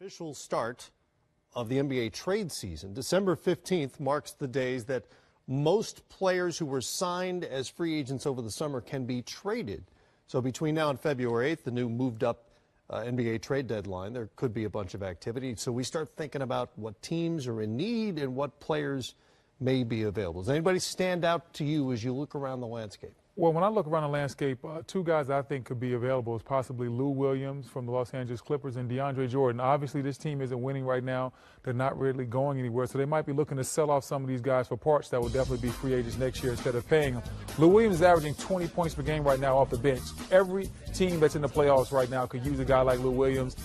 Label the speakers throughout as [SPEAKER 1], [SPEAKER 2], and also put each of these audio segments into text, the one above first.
[SPEAKER 1] Official start of the NBA trade season. December 15th marks the days that most players who were signed as free agents over the summer can be traded. So between now and February 8th, the new moved up NBA trade deadline, there could be a bunch of activity. So we start thinking about what teams are in need and what players may be available. Does anybody stand out to you as you look around the landscape?
[SPEAKER 2] Well, when I look around the landscape, two guys I think could be available is possibly Lou Williams from the Los Angeles Clippers and DeAndre Jordan. Obviously, this team isn't winning right now. They're not really going anywhere, so they might be looking to sell off some of these guys for parts that will definitely be free agents next year instead of paying them. Lou Williams is averaging 20 points per game right now off the bench. Every team that's in the playoffs right now could use a guy like Lou Williams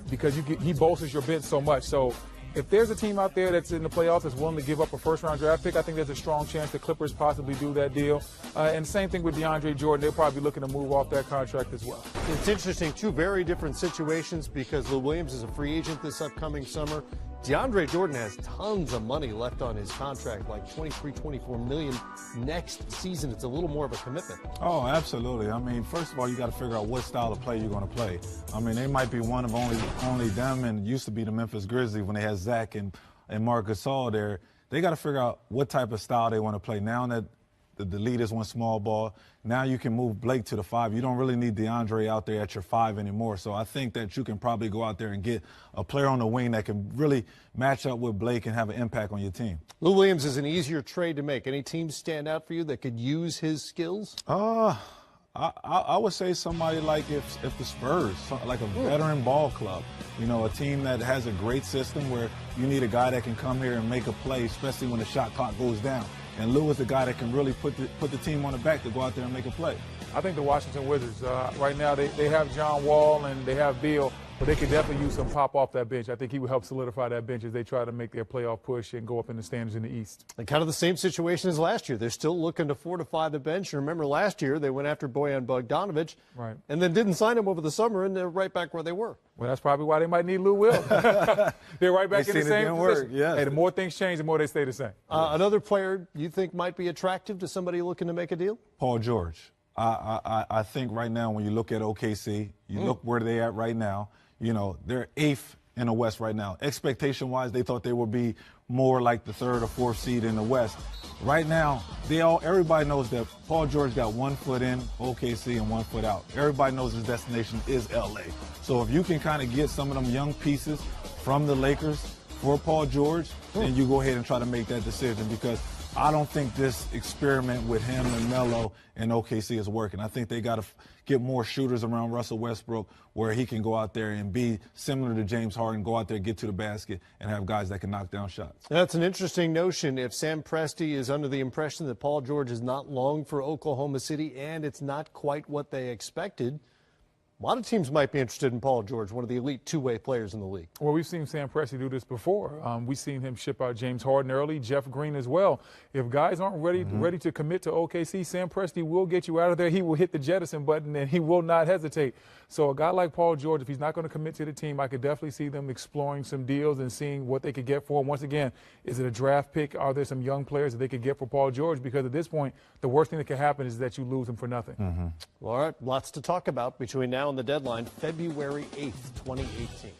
[SPEAKER 2] because he bolsters your bench so much. So if there's a team out there that's in the playoffs that's willing to give up a first-round draft pick, I think there's a strong chance the Clippers possibly do that deal. And same thing with DeAndre Jordan. They're probably looking to move off that contract as well.
[SPEAKER 1] It's interesting, two very different situations because Lou Williams is a free agent this upcoming summer. DeAndre Jordan has tons of money left on his contract, like $23-24 million next season. It's a little more of a commitment.
[SPEAKER 3] Oh, absolutely. I mean, first of all, you got to figure out what style of play you're going to play. I mean, they might be one of only them, and used to be the Memphis Grizzlies when they had Zach and Marc Gasol there. They got to figure out what type of style they want to play. Now that the leaders want small ball, now you can move Blake to the 5. You don't really need DeAndre out there at your 5 anymore. So I think that you can probably go out there and get a player on the wing that can really match up with Blake and have an impact on your team.
[SPEAKER 1] Lou Williams is an easier trade to make. Any teams stand out for you that could use his skills?
[SPEAKER 3] I would say somebody like if the Spurs, like a veteran ball club, you know, a team that has a great system where you need a guy that can come here and make a play, especially when the shot clock goes down. And Lou is the guy that can really put the team on the back to go out there and make a play.
[SPEAKER 2] I think the Washington Wizards, right now they have John Wall and they have Beal, but they could definitely use some pop off that bench. I think he would help solidify that bench as they try to make their playoff push and go up in the standings in the East.
[SPEAKER 1] And kind of the same situation as last year. They're still looking to fortify the bench. And remember last year they went after Bojan Bogdanovic and then didn't sign him over the summer, and they're right back where they were.
[SPEAKER 2] Well, that's probably why they might need Lou Williams. They're right back in the same position.
[SPEAKER 3] Yes.
[SPEAKER 2] Hey, the more things change, the more they stay the same.
[SPEAKER 1] Another player you think might be attractive to somebody looking to make a deal?
[SPEAKER 3] Paul George. I think right now when you look at OKC, you look where they're at right now, you know, they're 8th in the West right now. Expectation-wise, they thought they would be more like the 3rd or 4th seed in the West. Right now, everybody knows that Paul George got 1 foot in OKC and 1 foot out. Everybody knows his destination is LA. So if you can kind of get some of them young pieces from the Lakers for Paul George, then you go ahead and try to make that decision, because I don't think this experiment with him and Melo and OKC is working. I think they got to get more shooters around Russell Westbrook where he can go out there and be similar to James Harden, go out there, get to the basket, and have guys that can knock down shots.
[SPEAKER 1] That's an interesting notion. If Sam Presti is under the impression that Paul George is not long for Oklahoma City and it's not quite what they expected, a lot of teams might be interested in Paul George, one of the elite two-way players in the league.
[SPEAKER 2] Well, we've seen Sam Presti do this before. We've seen him ship out James Harden early, Jeff Green as well. If guys aren't ready to commit to OKC, Sam Presti will get you out of there. He will hit the jettison button, and he will not hesitate. So a guy like Paul George, if he's not going to commit to the team, I could definitely see them exploring some deals and seeing what they could get for him. Once again, is it a draft pick? Are there some young players that they could get for Paul George? Because at this point, the worst thing that could happen is that you lose him for nothing.
[SPEAKER 1] Well, all right, lots to talk about between now and the deadline, February 8th, 2018.